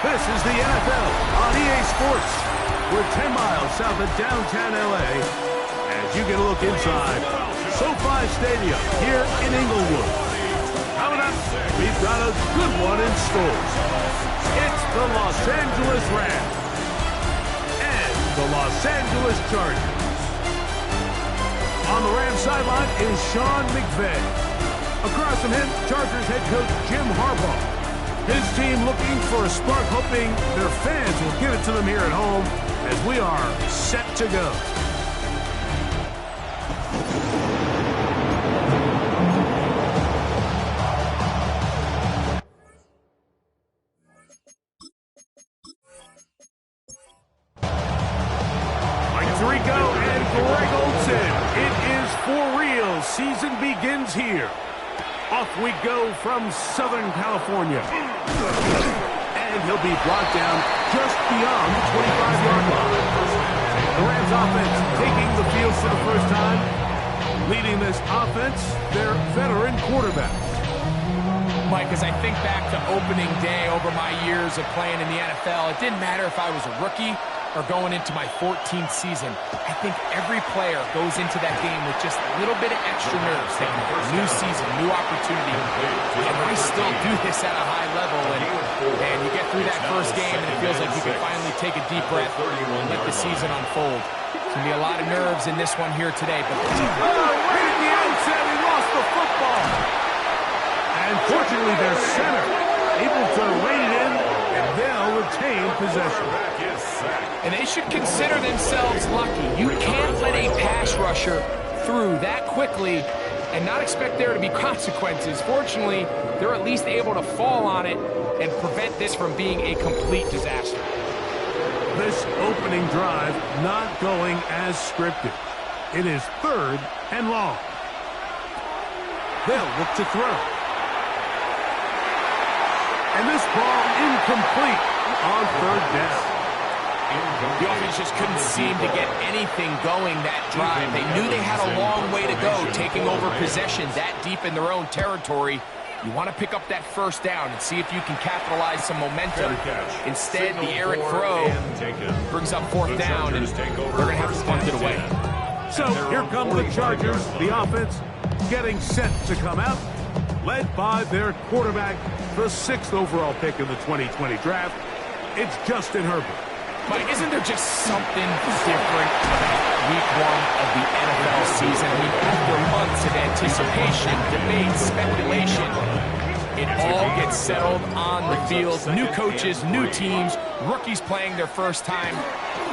This is the NFL on EA Sports. We're 10 miles south of downtown LA as you get a look inside SoFi Stadium here in Inglewood. Coming up, we've got a good one in store. It's the Los Angeles Rams and the Los Angeles Chargers. On the Rams sideline is Sean McVay. Across from him, Chargers head coach Jim Harbaugh. His team looking for a spark, hoping their fans will give it to them here at home as we are set to go. Season begins here. Off we go from Southern California. And he'll be brought down just beyond the 25-yard line. The Rams offense taking the field for the first time. Leading this offense, their veteran quarterback. Mike, as I think back to opening day over my years of playing in the NFL, it didn't matter if I was a rookie or going into my 14th season. I think every player goes into that game with just a little bit of extra nerves, thinking new season, new opportunity. And I still do this at a high level, and you get through that first game, and it feels like you can finally take a deep breath and let the season unfold. It's going to be a lot of nerves in this one here today. But right at the outset, he lost the football. And fortunately, their center able to rein it in, and they'll retain possession. And they should consider themselves lucky. You can't let a pass rusher through that quickly and not expect there to be consequences. Fortunately, they're at least able to fall on it and prevent this from being a complete disaster. This opening drive not going as scripted. It is 3rd and long. They'll look to throw. And this ball incomplete on 3rd down. The offense just couldn't seem to get anything going that drive. They knew they had a long way to go, taking over possession that deep in their own territory. You want to pick up that first down and see if you can capitalize some momentum. Instead, the errant throw brings up 4th down, and they're going to have to punt it away. So here come the Chargers, the offense getting set to come out, led by their quarterback, the 6th overall pick in the 2020 draft. It's Justin Herbert. Mike, isn't there just something different about week 1 of the NFL season? I mean, after months of anticipation, debate, speculation, it all gets settled on the field. New coaches, new teams, rookies playing their first time.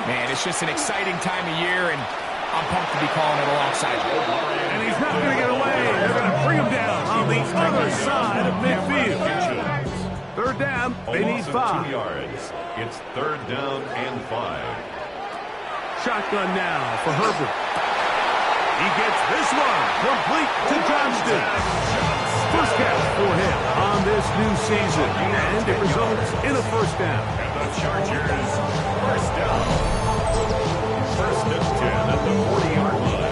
Man, it's just an exciting time of year, and I'm pumped to be calling it alongside you. And he's not going to get away. They're going to bring him down on the other side of midfield. 3rd down, they need 5 yards. It's 3rd down and 5. Shotgun now for Herbert. He gets this one complete to Johnston. First catch for him on this new season, and it results in a 1st down. And the Chargers, 1st down. 1st and 10 at the 40-yard line.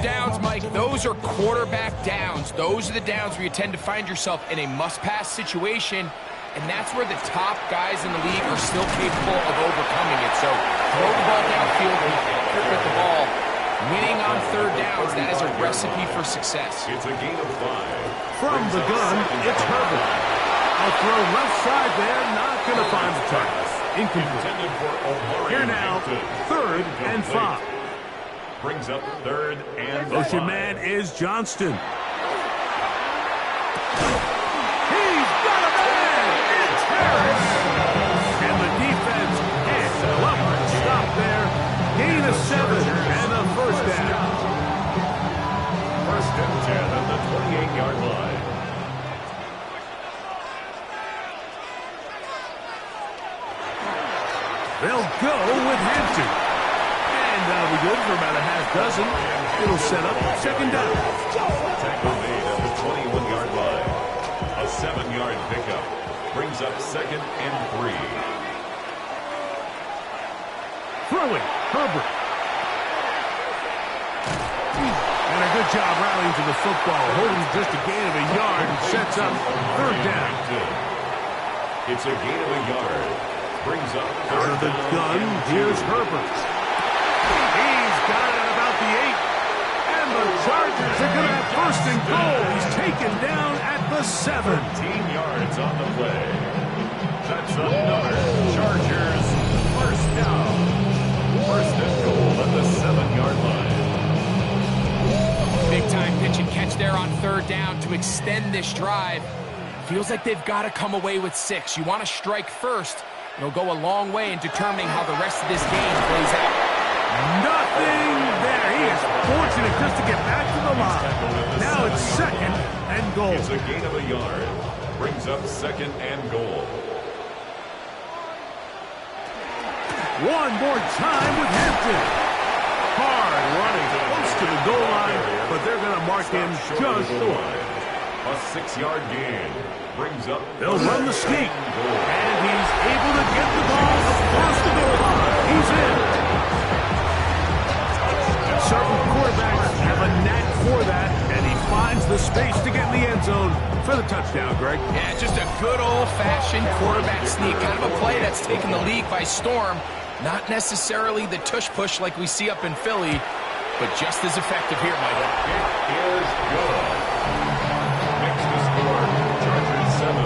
Downs, Mike, those are quarterback downs. Those are the downs where you tend to find yourself in a must-pass situation, and that's where the top guys in the league are still capable of overcoming it. So throw the ball downfield, be accurate with the ball. Winning on 3rd downs, that is a recipe for success. It's a gain of 5. From the gun, it's Herbert. A throw left side there, not going to find the target. Incomplete. Here now, 3rd and 5. Brings up 3rd and 5. Motion man is Johnston. He's got a man! It's Harris! And the defense can't stop there. Gain of 7 and a 1st down. 1st and 10 at the 28-yard line. They'll go with Hampton. And that'll be good for about a half dozen. It'll set up 2nd down. Tackle made at the 21-yard line. A 7-yard pickup brings up 2nd and 3. Throwing, Herbert. Good job rallying to the football, holding just a gain of a yard and sets up third down. It's a gain of a yard. Brings up Out of the gun, here's Herbert. He's got it at about the 8. And the Chargers are going to have first and goal. He's taken down at the 7. 13 yards on the play. That's another Chargers first down. First and goal at the 7-yard line. Big-time pitch and catch there on third down to extend this drive. Feels like they've got to come away with 6. You want to strike first. It'll go a long way in determining how the rest of this game plays out. Nothing there. He is fortunate just to get back to the line. Now it's second and goal. It's a gain of a yard. Brings up second and goal. One more time with Hampton. Hard running close to the goal line, but they're going to mark him just short. A 6-yard gain. Brings up. They'll run the sneak. And he's able to get the ball across the goal line. He's in. Certain quarterbacks have a knack for that, and he finds the space to get in the end zone for the touchdown, Greg. Yeah, just a good old-fashioned quarterback sneak. Kind of a play that's taken the league by storm. Not necessarily the tush-push like we see up in Philly, but just as effective here, Michael. It is good. Makes the score. Chargers 7.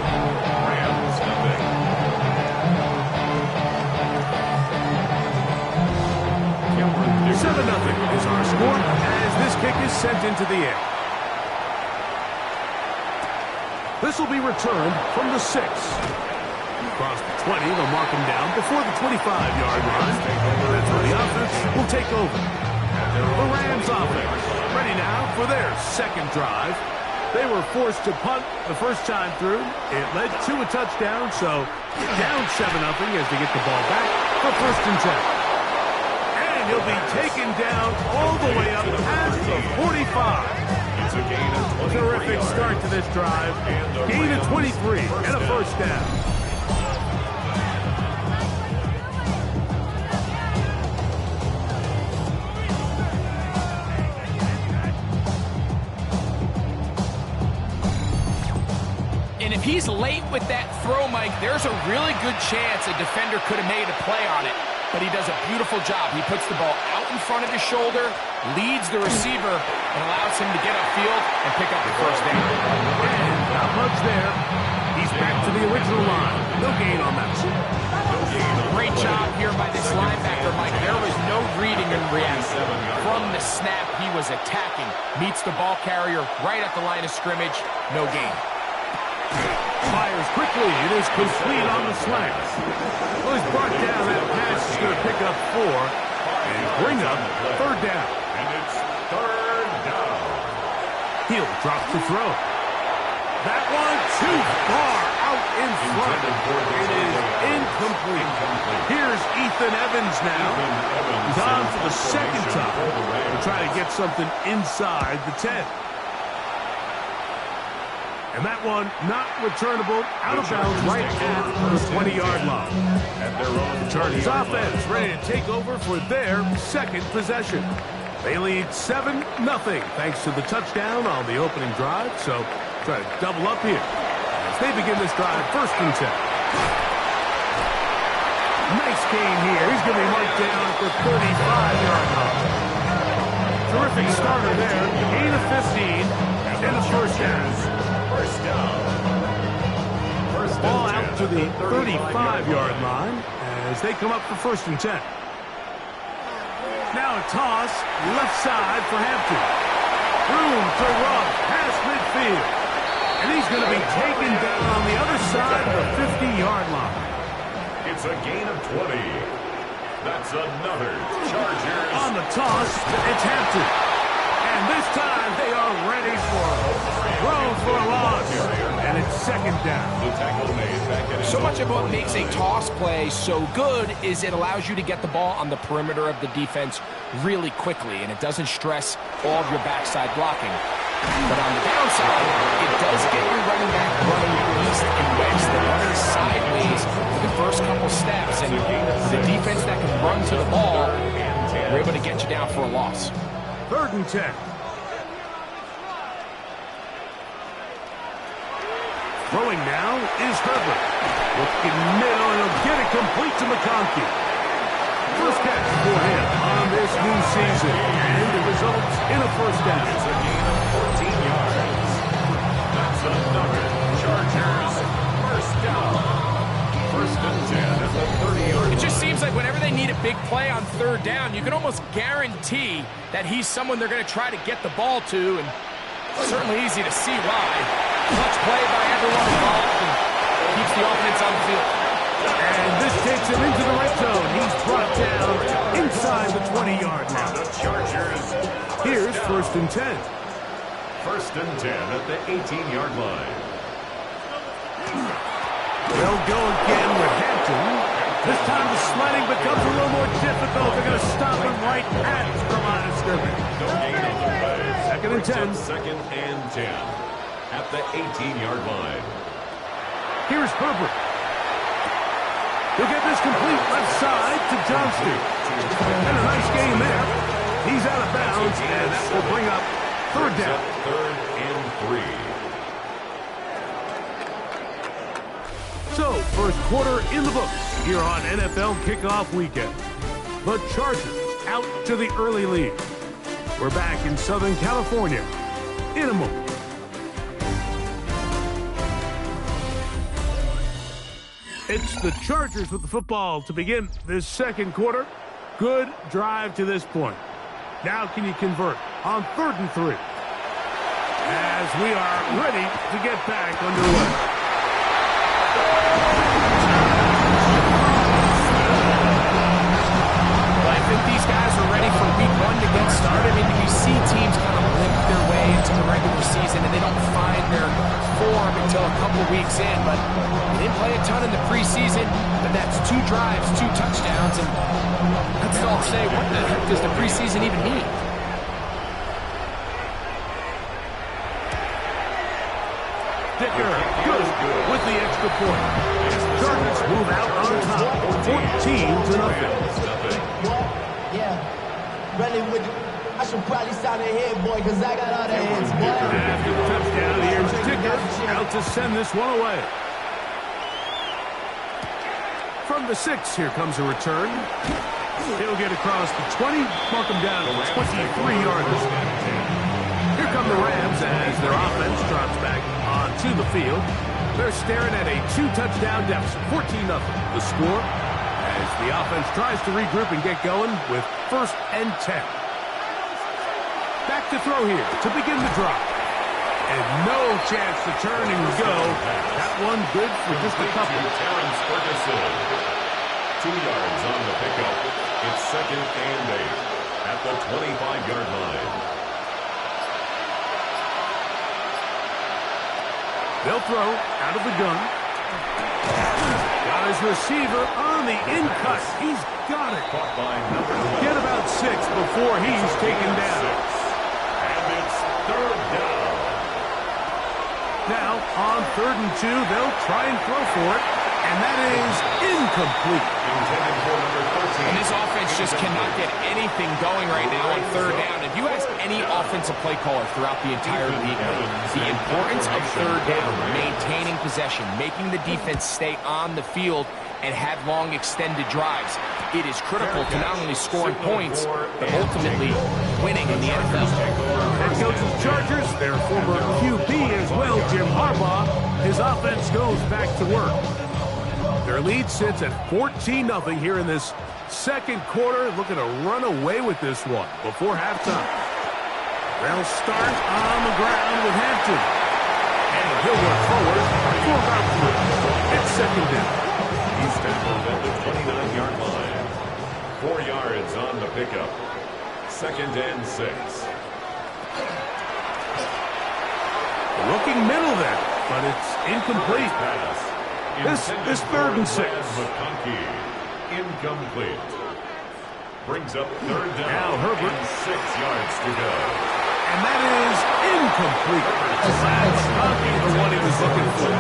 Rams nothing. 7-0 is our score as this kick is sent into the air. This will be returned from the 6. Across the 20, they'll mark him down before the 25-yard line. That's where the offense will take over. The Rams offense ready now for their second drive. They were forced to punt the first time through. It led to a touchdown, so down 7-0 as they get the ball back for first and 10. And he'll be taken down all the way up past the 45. It's a gain of 23 Terrific start to this drive. Gain of 23 and a first down. And if he's late with that throw, Mike, there's a really good chance a defender could have made a play on it. But he does a beautiful job. He puts the ball out in front of his shoulder, leads the receiver, and allows him to get upfield and pick up the first down. And not much there. He's back to the original line. No gain on that. Great job here by this linebacker, Mike. There was no reading and reaction. From the snap, he was attacking. Meets the ball carrier right at the line of scrimmage. No gain. Fires quickly. It is complete on the slant. Well, he's brought down. That pass is going to pick up 4 and bring up third down. And it's third down. Hill drops the throw. That one too far out in front. It is incomplete. Here's Ethan Evans now. He's on for the second time to try to get something inside the 10. And that one not returnable, out of bounds right at the 20-yard line. The Chargers offense ready to take over for their second possession. They lead 7-0 thanks to the touchdown on the opening drive. So try to double up here as they begin this drive first and 10. Nice gain here. He's going to be marked down at the 35-yard line. Terrific starter there. Gain of 15 and a first down. First down. Ball out to the 35-yard line as they come up for first and 10. Now a toss, left side for Hampton. Room to run past midfield. And he's going to be taken down on the other side of the 50-yard line. It's a gain of 20. That's another Chargers. On the toss, it's Hampton. And this time they are ready for it. Throw for a loss. And it's second down. The tackle made back at So much of what makes a toss play so good is it allows you to get the ball on the perimeter of the defense really quickly, and it doesn't stress all of your backside blocking. But on the downside, it does get your running back running east and west. The running sideways for the first couple steps, and the defense that can run to the ball, we're able to get you down for a loss. Third and 10. Throwing now is Herbert. Looking middle, and he'll get it complete to McConkey. First catch for him on this new season, and it results in a first down. It's a gain of 14 yards. That's another Chargers first down. First and 10 at the 30-yard line. It just seems like whenever they need a big play on third down, you can almost guarantee that he's someone they're going to try to get the ball to, and certainly easy to see why. Clutch play by everyone involved and keeps the offense on the field. And this takes him into the red zone. He's brought down inside the 20-yard line. The Chargers. Here's first and 10. First and 10 at the 18-yard line. They'll go again with Hampton. This time the sledding becomes a little more difficult. They're going to stop him right at the line of scrimmage. No gain on the play. Second and 10. Second and 10 at the 18-yard line. Here's Herbert. He'll get this complete left side to Johnston. And a nice game there. He's out of bounds, and that will bring up third down. Third and 3. So, first quarter in the books here on NFL Kickoff Weekend. The Chargers out to the early lead. We're back in Southern California in a moment. It's the Chargers with the football to begin this second quarter. Good drive to this point. Now can you convert on 3rd and 3? As we are ready to get back underway. I think these guys are ready for week 1 to get started. I mean, you see teams kind of limp their way into the regular season, and they don't find their form until a couple weeks in. But they didn't play a ton in the preseason, but that's 2 drives, 2 touchdowns, and let's all say, what the heck does the preseason even mean? Dicker good with the extra point. Chargers move out on top, 14-0. Yeah, really with I should probably sign a head boy, because I got all the heads, boy. After the touchdown, here's Dicker out to send this one away. From the 6, here comes a return. He'll get across the 20, mark him down to 23-yarders. Here come the Rams as their offense drops back onto the field. They're staring at a 2-touchdown deficit, 14-0. The score as the offense tries to regroup and get going with 1st and 10. Back to throw here to begin the drive. And no chance to turn and go. That one good for just a couple. Terrence Ferguson. 2 yards on the pickup. It's 2nd and 8 at the 25-yard line. They'll throw out of the gun. Got his receiver on the in-cut. He's got it. Caught by number 12. Get about 6 before he's taken down. And it's 3rd down. Now, on 3rd and 2, they'll try and throw for it. And that is incomplete. Intended for number 13. And this offense just cannot get anything going right now on 3rd down. If you ask any offensive play caller throughout the entire league, the importance of 3rd down, maintaining possession, making the defense stay on the field, and have long extended drives, it is critical to not only scoring points, but ultimately winning in the NFL. Head coach of the Chargers, their former QB as well, Jim Harbaugh, his offense goes back to work. Their lead sits at 14-0 here in this second quarter. Looking to run away with this one before halftime. They'll start on the ground with Hampton. And he'll work forward for about 3. It's 2nd down. He's tackled at the 29-yard line. 4 yards on the pickup. 2nd and 6. Looking middle there, but it's incomplete. Pass. This 3rd and 6. McConkey. Incomplete. Brings up 3rd down. Now Herbert. And 6 yards to go. And that is incomplete. That's McConkey, the one he was looking for.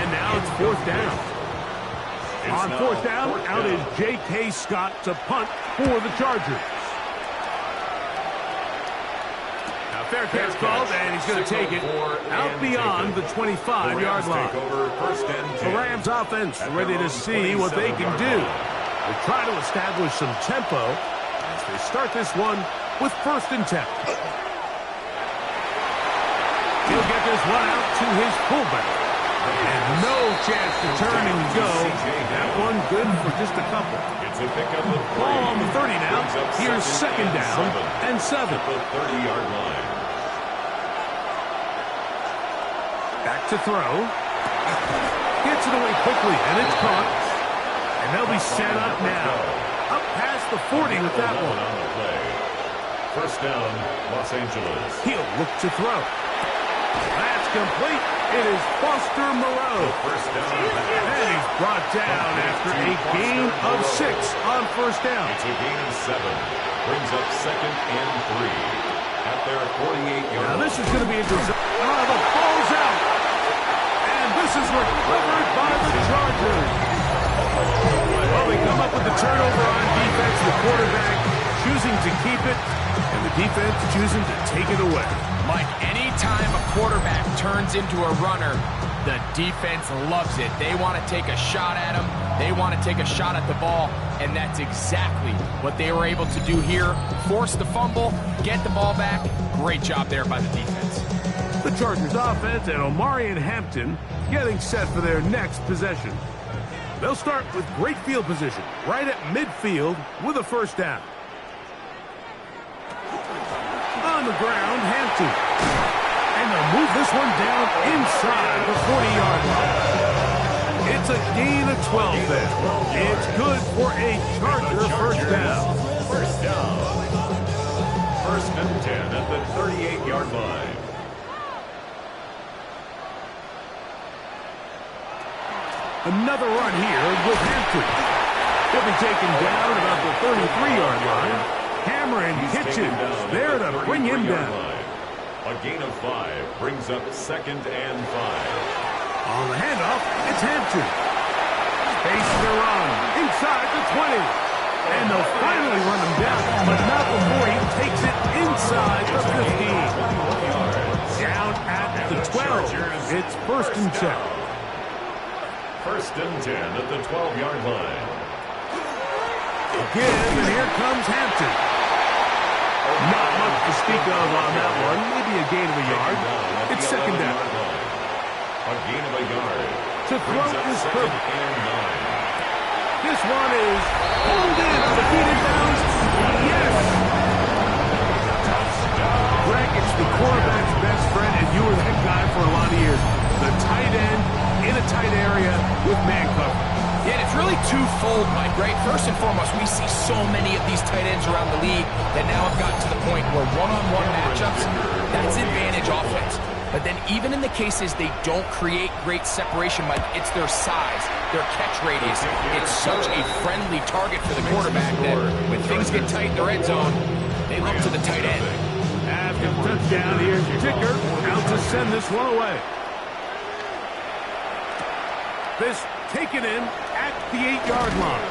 And now it's 4th down. On 4th down, out is J.K. Scott to punt for the Chargers. fair catch called, and he's going to take it out beyond the 25-yard line. The Rams offense ready to see what they can do. They try to establish some tempo as they start this one with 1st and 10. He'll get this one out to his fullback. And no chance to turn and go. That one good for just a couple. It's a pickup of 3. Ball on the 30 now. Here's 2nd down and 7. At the 30-yard line. Back to throw. Gets it away quickly, and it's caught. And they'll be set up now. Up past the 40 with that one. 1st down, Los Angeles. He'll look to throw. That's complete. It is Foster Moreau. And he's brought down after a gain of 6 on 1st down. It's a gain of 7. Brings up 2nd and 3 at their 48-yard line. Now this is going to be a disaster. Oh, the ball's out. And this is recovered by the Chargers. Well, they come up with the turnover on defense. The quarterback choosing to keep it, and the defense choosing to take it away. Mike, anytime a quarterback turns into a runner, the defense loves it. They want to take a shot at him. They want to take a shot at the ball, and that's exactly what they were able to do here. Force the fumble, get the ball back. Great job there by the defense. The Chargers offense and Omari and Hampton getting set for their next possession. They'll start with great field position right at midfield with a 1st down. On the ground, Hampton. And they'll move this one down inside the 40-yard line. It's a gain of 12 there. It's good for a Charger 1st down. 1st down. 1st and 10 at the 38-yard line. Another run here with Hampton. He'll be taken down at about the 33-yard line. Cameron Hitchens there to bring him down. A gain of 5 brings up 2nd and 5. On the handoff, it's Hampton. Space to run inside the 20. And they'll finally run him down, but not before he takes it inside the 15. Down at the 12. It's 1st and 10. 1st and 10 at the 12-yard line. Again, and here comes Hampton. Not much to speak of on that one. Maybe a gain of a yard. It's 2nd down. A gain of a yard. To throw is Herbert. This one is pulled in. Defeated bounds. Yes! Greg, it's the quarterback's best friend, and you were the head guy for a lot of years. The tight end in a tight area with man coverage. Yeah, and it's really twofold, Mike, right? First and foremost, we see so many of these tight ends around the league that now have gotten to the point where one-on-one matchups, that's advantage offense. But then even in the cases they don't create great separation, Mike, it's their size, their catch radius. It's such a friendly target for the quarterback that when things get tight in the red zone, they look to the tight end. After the touchdown, here's Ticker out to send this one away. This taken in at the 8-yard line.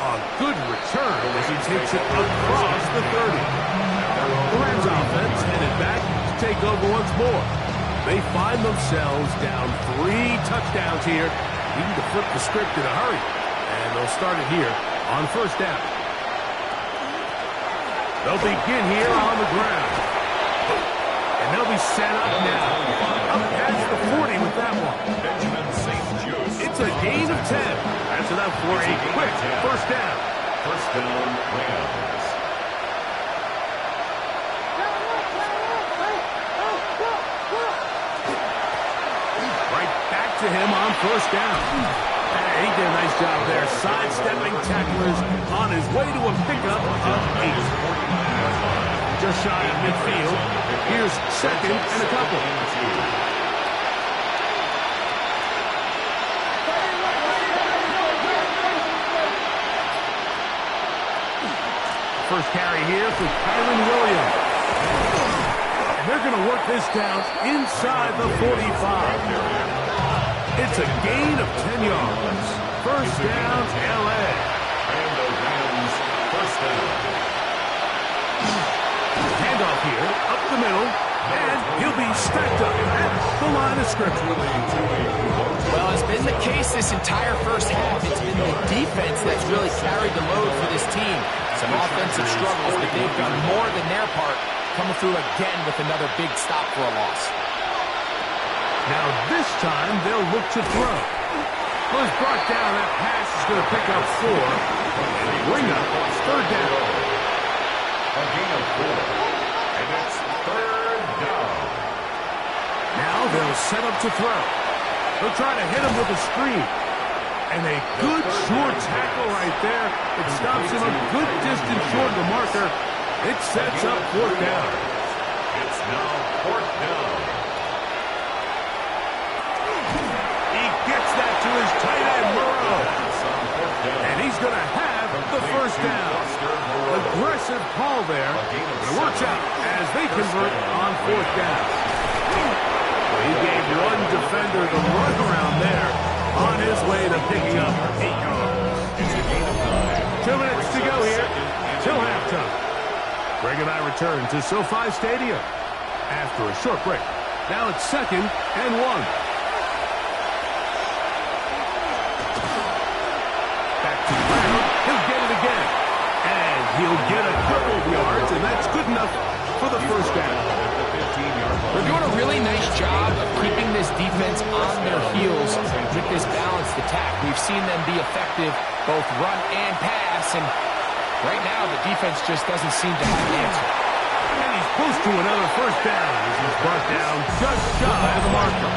A good return as he takes it across the 30. The Rams offense headed back to take over once more. They find themselves down 3 touchdowns here, needing to flip the script in a hurry. And they'll start it here on 1st down. They'll begin here on the ground. And they'll be set up now. Up past the 40 with that one. It's a gain of 10. That's enough for a quick 1st down. 1st down, Rams. Right back to him on 1st down. He did a nice job there, sidestepping tacklers on his way to a pickup of 8. Just shy of midfield. Here's 2nd and a couple. First carry here for Kyron Williams. And they're going to work this down inside the 45. It's a gain of 10 yards. 1st down, L.A. And the Rams, 1st down. Handoff here, up the middle. And he'll be stacked up at the line of scrimmage. Well, it's been the case this entire first half. It's been the defense that's really carried the load for this team. Some offensive struggles, but they've done more than their part, coming through again with another big stop for a loss. Now this time they'll look to throw. Well, it's brought down. That pass is going to pick up 4. And bring up 3rd down. A gain of 4. And it's 3rd down. Now they'll set up to throw. They'll try to hit him with a screen. And a good short tackle right there. It stops him a good distance short of the marker. It sets up 4th down. It's now 4th down. He gets that to his tight end, Burrow. And he's going to have the 1st down. Aggressive call there. But it works out as they convert on 4th down. He gave one defender the run around there on his way to picking up 8 yards. It's a gain of 9. 2 minutes to go here till halftime. Greg and I return to SoFi Stadium after a short break. Now it's 2nd and 1. Back to Brown. He'll get it again. And he'll get a couple of yards, and that's good enough for the 1st down. They're doing a really nice job of keeping this defense on their heels with this balanced attack. We've seen them be effective both run and pass, and right now the defense just doesn't seem to have an answer. And he's close to another 1st down as he's brought down just shy of the marker.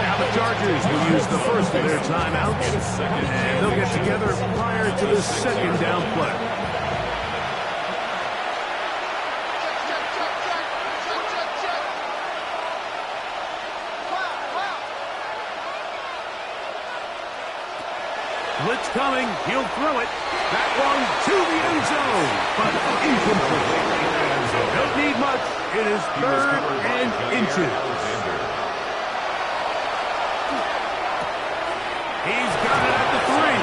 Now the Chargers will use the first of their timeouts, and they'll get together prior to the 2nd down play. Blitz coming. He'll throw it. That one to the end zone, but incomplete. Don't need much. It is 3rd and inches. He's got it at the 3.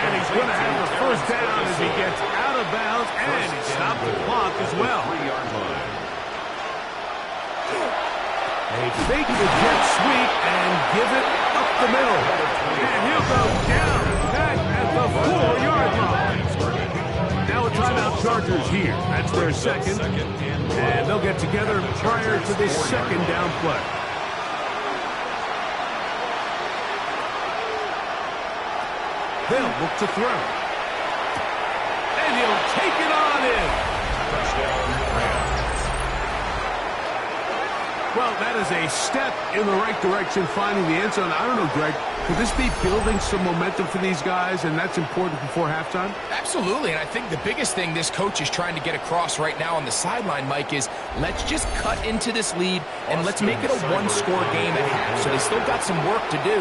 And he's going to have the 1st down as he gets out of bounds, and he stopped the clock as well. They fake the jet sweep and give it up the middle. And he'll go down back at the 4-yard line. Now a timeout Chargers here. That's their 2nd. And they'll get together prior to the 2nd down play. They'll look to throw. And he'll take it on in. Touchdown, Rams. Well, that is a step in the right direction, finding the end zone. I don't know, Greg, could this be building some momentum for these guys, and that's important before halftime? Absolutely, and I think the biggest thing this coach is trying to get across right now on the sideline, Mike, is let's just cut into this lead, and let's make it a one-score game at half. So they still got some work to do,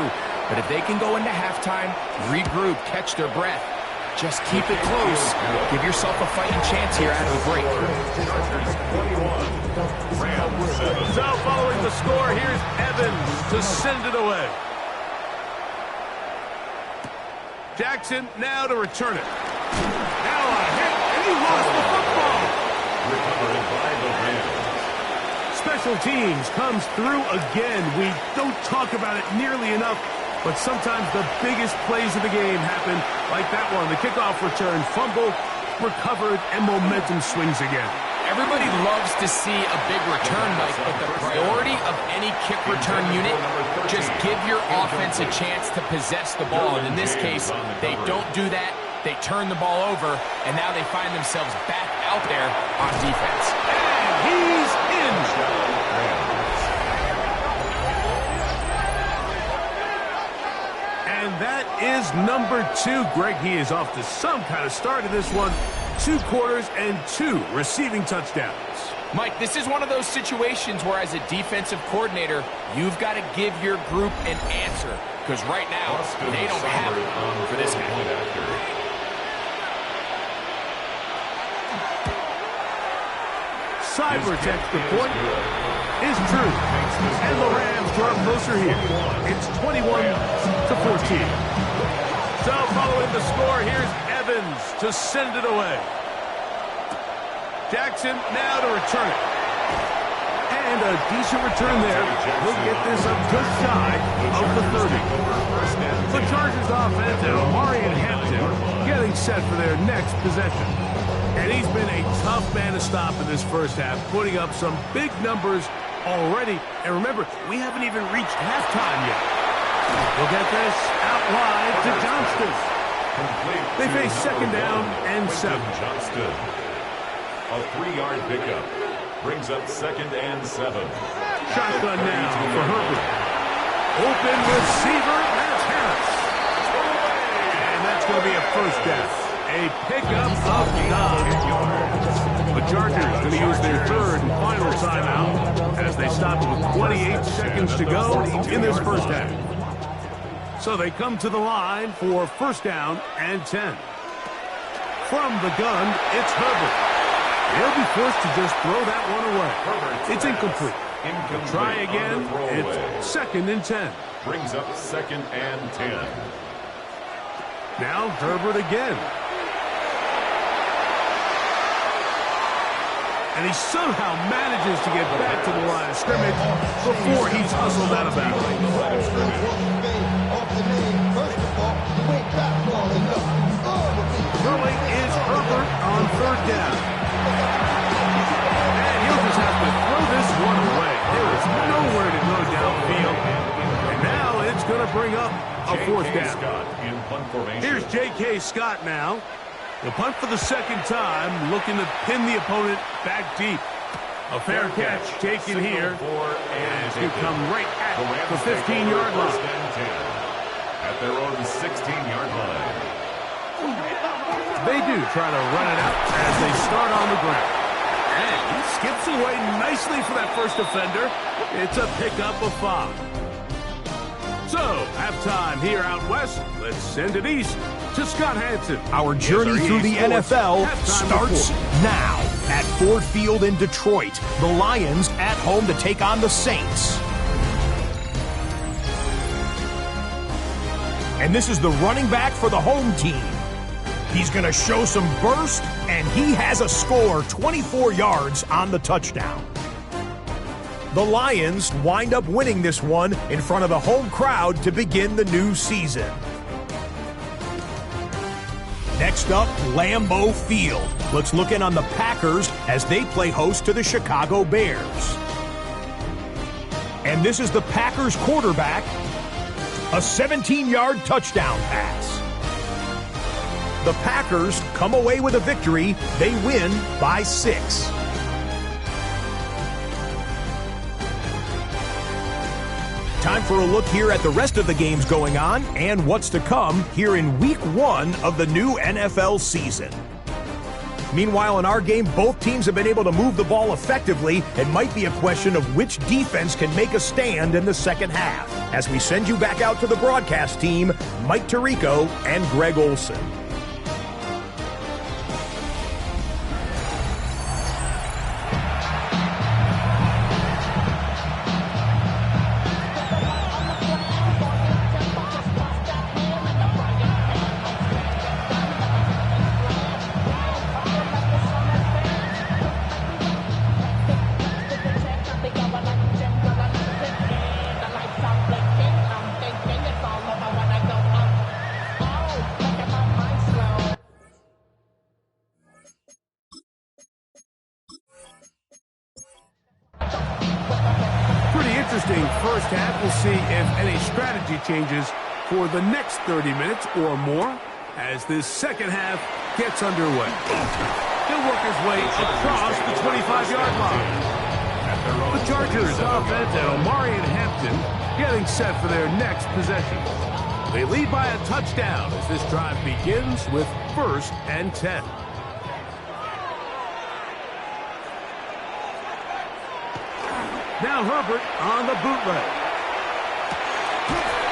but if they can go into halftime, regroup, catch their breath, just keep it close. Give yourself a fighting chance here out of the break. So following the score, here's Evans to send it away. Jackson now to return it. Now a hit, and he lost the football. Recovered by the Rams. Special teams comes through again. We don't talk about it nearly enough, but sometimes the biggest plays of the game happen like that one. The kickoff return, fumble, recovered, and momentum swings again. Everybody loves to see a big return, Mike, but the priority of any kick return unit, just give your offense a chance to possess the ball. And in this case, they don't do that. They turn the ball over, and now they find themselves back out there on defense. And he's in. And that is number 2. Greg, he is off to some kind of start in this one. 2 quarters and 2 receiving touchdowns. Mike, this is one of those situations where as a defensive coordinator, you've got to give your group an answer. Because right now, they don't have it for this guy. Cyber's extra point is true. And the Rams draw closer here. It's 21-14. So following the score, here's Evans to send it away. Jackson now to return it. And a decent return there. He'll get this up just shy of the 30. The Chargers offense and Omari and Hampton getting set for their next possession. And he's been a tough man to stop in this first half, putting up some big numbers already. And remember, we haven't even reached halftime yet. We'll get this out wide to Johnston. They face second down and 7. Johnston. A 3-yard pickup. Brings up second and 7. Shotgun now for Herbert. Open receiver, that's Harris. And that's going to be a first down. A pickup of 9. The Chargers going to use their third and final timeout as they stop it with 28 seconds to go in this first half. So they come to the line for first down and 10. From the gun, it's Herbert. He'll be forced to just throw that one away. It's incomplete. Try again. It's second and 10. Brings up second and 10. Now Herbert again. And he somehow manages to get back to the line of scrimmage before he's hustled out of bounds. Throwing is Herbert on third down. And he'll just have to throw this one away. There is nowhere to go downfield. And now it's going to bring up a fourth down. Here's J.K. Scott now. The punt for the second time, looking to pin the opponent back deep. A fair catch taken here. And it's going to come right at the 15-yard line. At their own 16-yard line. They do try to run it out as they start on the ground. And he skips away nicely for that first defender. It's a pickup of 5. So, halftime here out west. Let's send it east to Scott Hanson. Our journey through the NFL starts now at Ford Field in Detroit. The Lions at home to take on the Saints. And this is the running back for the home team. He's going to show some burst, and he has a score, 24 yards on the touchdown. The Lions wind up winning this one in front of the home crowd to begin the new season. Next up, Lambeau Field. Let's look in on the Packers as they play host to the Chicago Bears. And this is the Packers quarterback, a 17-yard touchdown pass. The Packers come away with a victory. They win by 6. Time for a look here at the rest of the games going on and what's to come here in Week 1 of the new NFL season. Meanwhile, in our game, both teams have been able to move the ball effectively. It might be a question of which defense can make a stand in the second half. As we send you back out to the broadcast team, Mike Tirico and Greg Olson. First half, we'll see if any strategy changes for the next 30 minutes or more as this second half gets underway. He'll work his way across the 25-yard line. The Chargers offense and Omari and Hampton getting set for their next possession. They lead by a touchdown as this drive begins with first and 10. Now Herbert on the bootleg.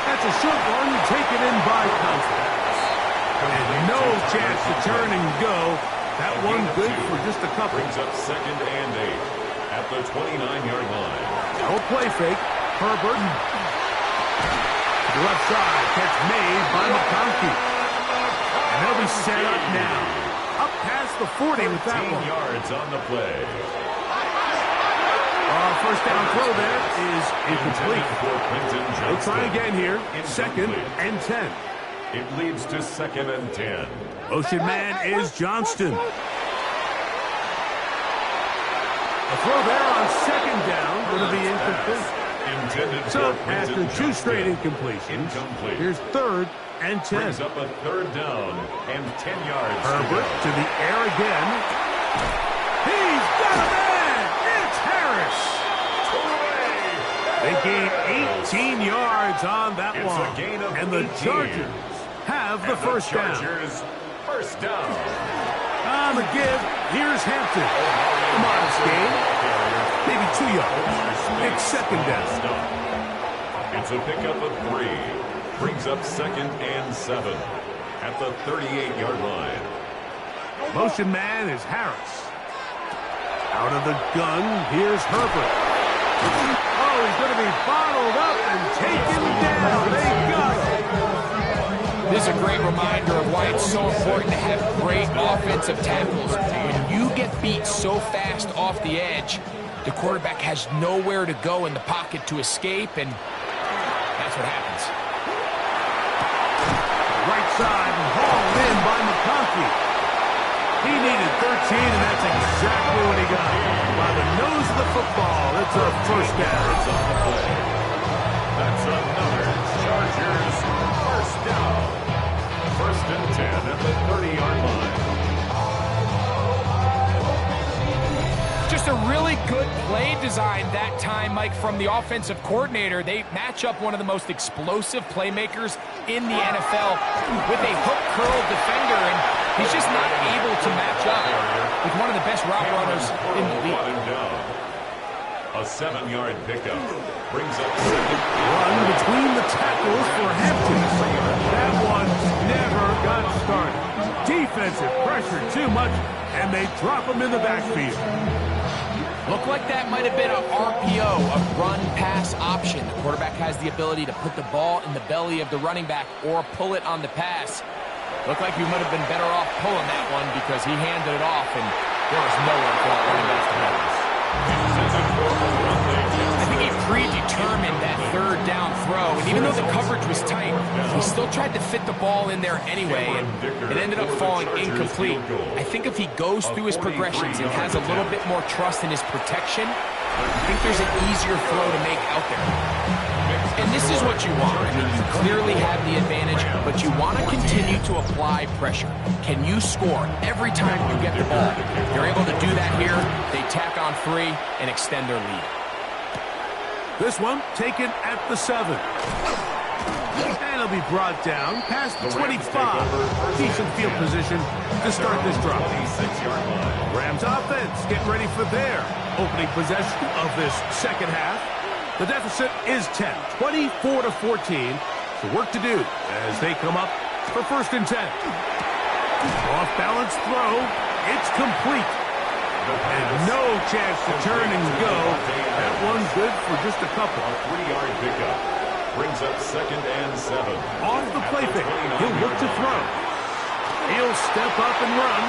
That's a short one taken in by Constance. And no chance to turn and go. That one good for just a couple. Brings up second and 8 at the 29-yard line. No play fake. Herbert. To the left side. Catch made by McConkey. And they'll be set up now. Up past the 40 with that one. 15 yards on the play. First down throw there is incomplete. They'll try again here. Second and 10. It leads to 2nd and 10. Motion man is Johnston. A throw there on 2nd down. Going to be incomplete. So after 2 straight incompletions, here's 3rd and 10. Brings up a 3rd down and 10 yards. Herbert to the air again. He's got a man. It's Harris. They gain 18 yards on that one. And the Chargers have the first down. First down. On the give, here's Hampton. A modest gain. Maybe 2 yards. It's 2nd down. It's a pickup of 3. Brings up 2nd and 7 at the 38-yard line. Motion man is Harris. Out of the gun, here's Herbert. Oh, he's going to be bottled up and taken down. They got him. This is a great reminder of why it's so important to have great offensive tackles. When you get beat so fast off the edge, the quarterback has nowhere to go in the pocket to escape, and that's what happens. Right side and hauled in by McConkey. He needed 13, and that's exactly what he got. By the nose of the football, it's a first down. It's on the play. That's another Chargers first down. 1st and 10 at the 30-yard line. Just a really good play design that time, Mike, from the offensive coordinator. They match up one of the most explosive playmakers in the NFL with a hook curl defender, and he's just not able to match up with one of the best route runners in the league. A 7-yard pickup brings up 2nd. Run between the tackles for Hampton. That one never got started. Defensive pressure too much, and they drop him in the backfield. Looked like that might have been an RPO, a run-pass option. The quarterback has the ability to put the ball in the belly of the running back or pull it on the pass. Looked like he might have been better off pulling that one because he handed it off, and there was nowhere for that running back to go. I think he predetermined that 3rd down throw, and even though the coverage was tight, he still tried to fit the ball in there anyway, and it ended up falling incomplete. I think if he goes through his progressions and has a little bit more trust in his protection, I think there's an easier throw to make out there. And this is what you want. I mean, you clearly have the advantage, but you want to continue to apply pressure. Can you score every time you get the ball? They're able to do that here. They tack on 3 and extend their lead. This one taken at the 7. And he'll be brought down past the 25. Decent field position to start this drive. Rams offense getting ready for their opening possession of this second half. The deficit is 10, 24-14. So work to do as they come up for 1st and 10. Off-balance throw. It's complete. And no chance to turn and go. That one's good for just a couple. A 3-yard pickup brings up 2nd and 7. Off the play fake. He'll look to throw. He'll step up and run.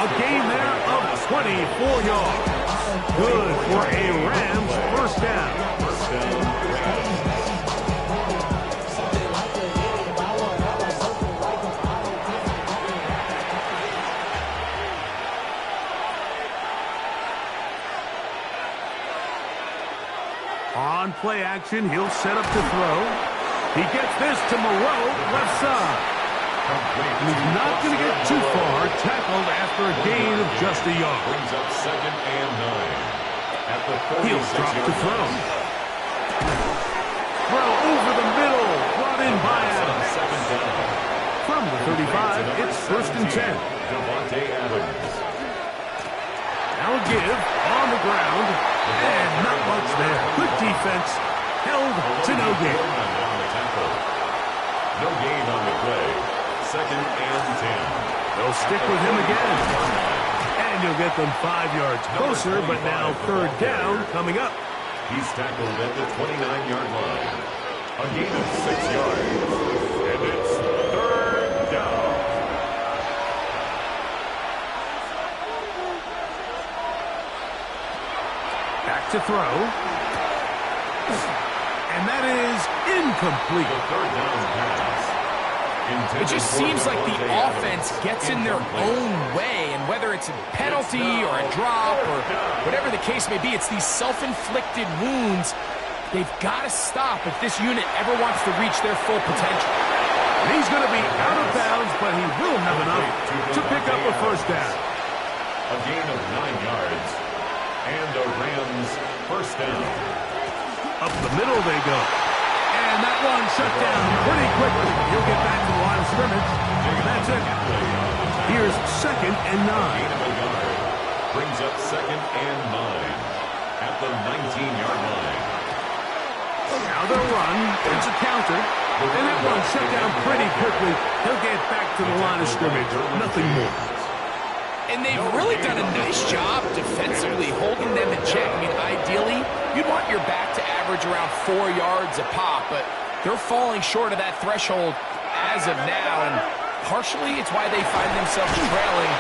A gain there of 24 yards. Good for a Rams first down. On play action, he'll set up to throw. He gets this to Moreau, left side. And he's not going to get too far, tackled after a gain of just a yard. Brings up 2nd and 9 at the 36. He'll drop to throw. Throw over the middle, brought in by Adams. From the 35, it's 1st and 10. Devontae Adams. Now a give on the ground, and not much there. Good defense, held to no gain. No gain on the play. 2nd and 10. They'll stick with him again. And you'll get them 5 yards closer, but now 3rd down coming up. He's tackled at the 29-yard line. A gain of 6 yards. And it's 3rd down. back to throw. And that is incomplete. The third down pass. It just seems like the offense gets in their own way, and whether it's a penalty or a drop or whatever the case may be, it's these self-inflicted wounds. They've got to stop if this unit ever wants to reach their full potential. And he's going to be out of bounds, but he will have enough to pick up a first down. A gain of 9 yards. And a Rams first down. Up the middle they go. And that one shut down pretty quickly. He'll get back to the line of scrimmage. That's it. Here's 2nd and 9. Gain of a yard. Brings up 2nd and 9 at the 19-yard line. Now they'll run. It's a counter. And that one shut down pretty quickly. He'll get back to the line of scrimmage. Nothing more. And they've really done a nice job defensively holding them in check. I mean, ideally, you'd want your back to average around 4 yards a pop, but they're falling short of that threshold as of now, and partially it's why they find themselves trailing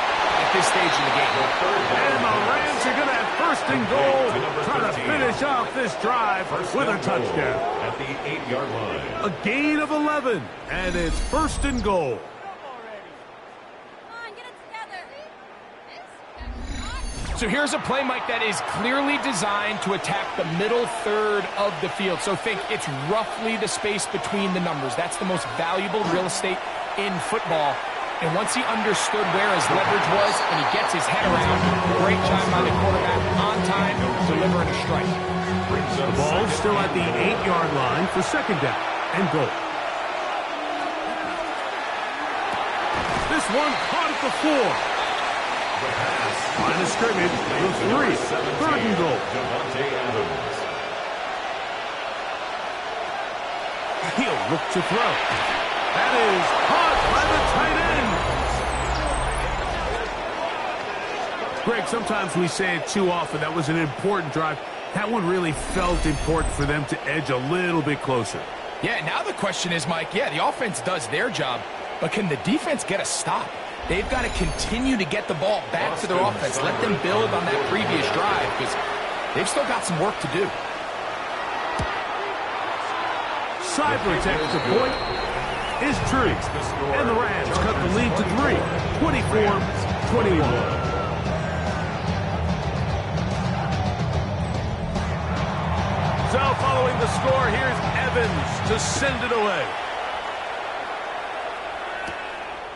at this stage in the game. And the Rams are going to have 1st and goal, trying to finish off this drive with a touchdown. At the 8-yard line. A gain of 11, and it's 1st and goal. So here's a play, Mike, that is clearly designed to attack the middle third of the field. So think it's roughly the space between the numbers. That's the most valuable real estate in football. And once he understood where his leverage was and he gets his head around, great job by the quarterback on time, delivering a strike. The ball still at the 8-yard line for 2nd down and goal. This one caught at the 4. Line of scrimmage, the 3. 3rd and goal. He'll look to throw. That is caught by the tight end. Greg, sometimes we say it too often. That was an important drive. That one really felt important for them to edge a little bit closer. Yeah, now the question is, Mike, yeah, the offense does their job, but can the defense get a stop? They've got to continue to get the ball back to their offense. Let them build on that previous drive because they've still got some work to do. Side protects the point is true. And the Rams cut the lead to 3, 24-21. So following the score, here's Evans to send it away.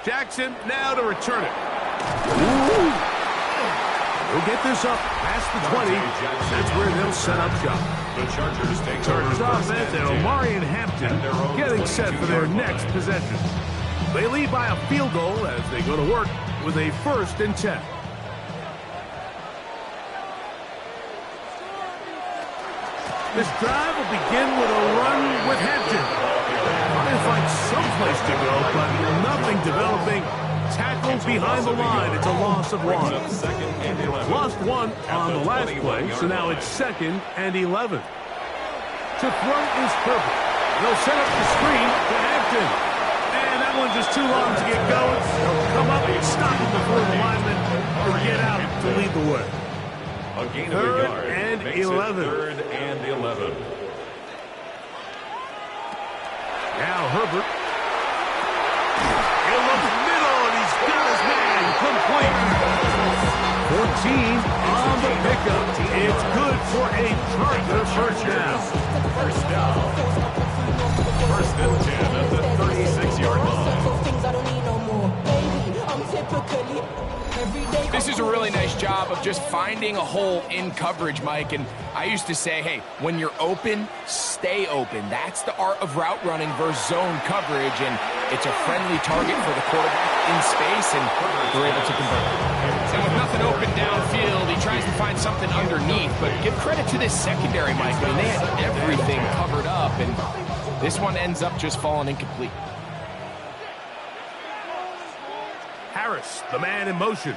Jackson now to return it. Ooh. He'll get this up past the 20. That's where they'll set up shop. The Chargers take Chargers offense and Omari and Hampton getting set for their next possession. They lead by a field goal as they go to work with a 1st and 10. This drive will begin with a run with Hampton. Trying to find someplace to go, but nothing developing. Tackled behind the line. It's a loss of 1. Lost 1 on the last play, so now it's 2nd and 11. To throw is Herbert. They'll set up the screen to Hampton. And that one just too long to get going. They'll come up and stop it before the lineman will get out to lead the way. A gain of 3rd a yard. and Makes 11. It 3rd and 11. Now Herbert. He'll look middle, and he's got his man complete. 14 on the pickup. It's good for a Charger first down. First down. 1st and 10 at the 36-yard line. This is a really nice job of just finding a hole in coverage, Mike. And I used to say, hey, when you're open, stay open. That's the art of route running versus zone coverage. And it's a friendly target for the quarterback in space, and they're able to convert. Now, with nothing open downfield, he tries to find something underneath. But give credit to this secondary, Mike. I mean, they had everything covered up, and this one ends up just falling incomplete. Harris, the man in motion.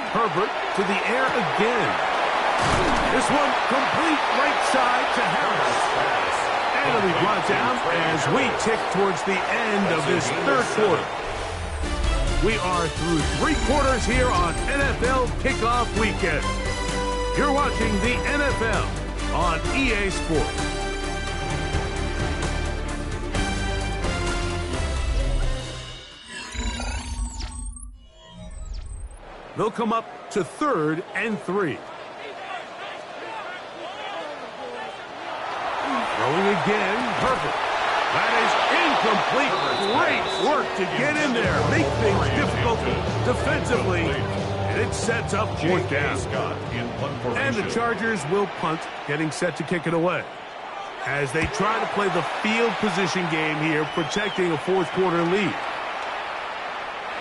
Herbert to the air again. This one complete right side to Harris. And it'll be brought down as we tick towards the end of this 3rd quarter. We are through 3 quarters here on NFL Kickoff Weekend. You're watching the NFL on EA Sports. They'll come up to 3rd and 3. Throwing again, Herbert. That is incomplete. Great work to get in there. Make things difficult defensively. And it sets up 4th down. And the Chargers will punt, getting set to kick it away. As they try to play the field position game here, protecting a 4th quarter lead.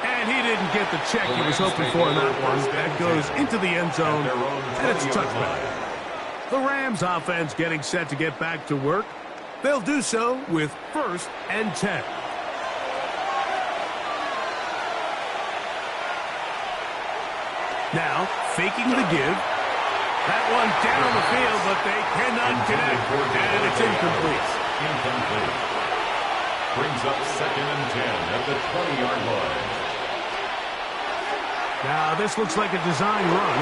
And he didn't get the check he was hoping for in that one. That goes into the end zone, and it's a touchback. The Rams offense getting set to get back to work. They'll do so with 1st and 10. Now, faking the give. That one down the field, but they cannot connect, and it's incomplete. Brings up 2nd and 10 at the 20-yard line. Now, this looks like a design run.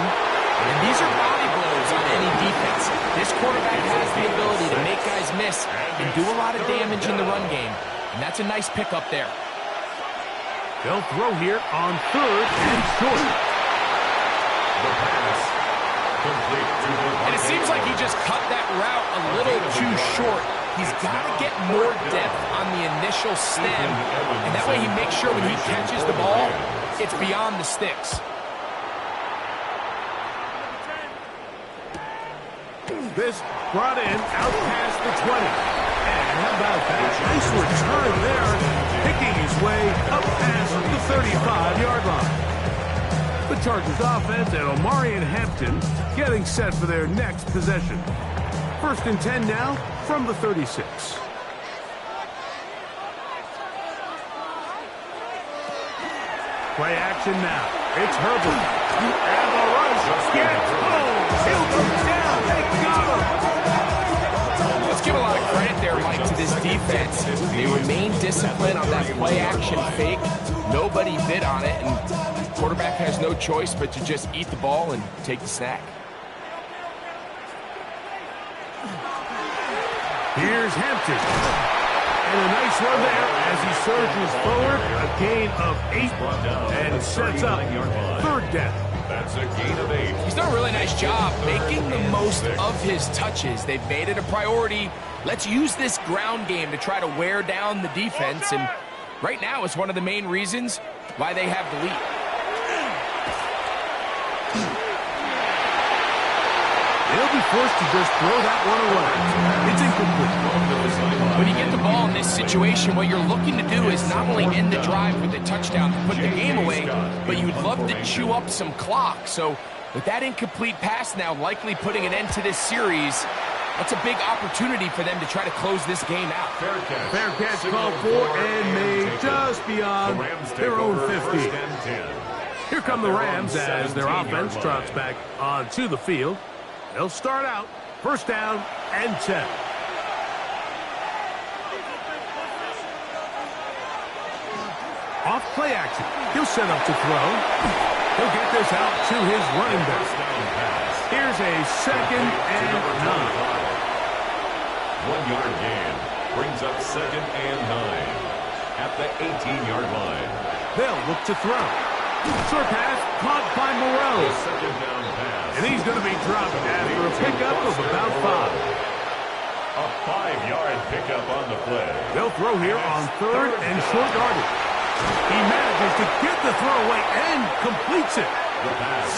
And these are body blows on any defense. This quarterback has the ability to make guys miss and do a lot of damage in the run game. And that's a nice pickup there. They'll throw here on 3rd and short. The pass complete to the And it seems like he just cut that route a little too short. He's got to get more depth on the initial stem. And that way he makes sure when he catches the ball, it's beyond the sticks. This brought in out past the 20. And how about that? Nice return there, picking his way up past the 35-yard line. The Chargers offense and Omarion Hampton getting set for their next possession. 1st and 10 now from the 36. Play action now. It's Herbert. And the rush gets home. He'll go down. They got him. Let's give a lot of credit there, Mike, to this defense. They remain disciplined on that play action fake. Nobody bid on it, and the quarterback has no choice but to just eat the ball and take the snack. Here's Hampton. And a nice run there as he surges forward. A gain of 8 and sets up 3rd down. That's a gain of 8. He's done a really nice job making the most of his touches. They've made it a priority. Let's use this ground game to try to wear down the defense. And right now it's one of the main reasons why they have the lead. They'll be forced to just throw that one away. It's incomplete. When you get the ball in this situation, what you're looking to do is not only end the drive with a touchdown to put the game away, but you'd love to chew up some clock. So with that incomplete pass now likely putting an end to this series, that's a big opportunity for them to try to close this game out. Fair catch called for and made just beyond their own 50. Here come the Rams as their offense trots back onto the field. They'll start out 1st down and 10. Off play action. He'll set up to throw. He'll get this out to his running back. Here's a 2nd and 9. 1-yard gain brings up 2nd and 9 at the 18-yard line. They'll look to throw. Short pass caught by Moreau. 2nd down pass. And he's going to be dropped after a pickup of about 5. A 5-yard pickup on the play. They'll throw here on 3rd and short yardage. He manages to get the throw away and completes it.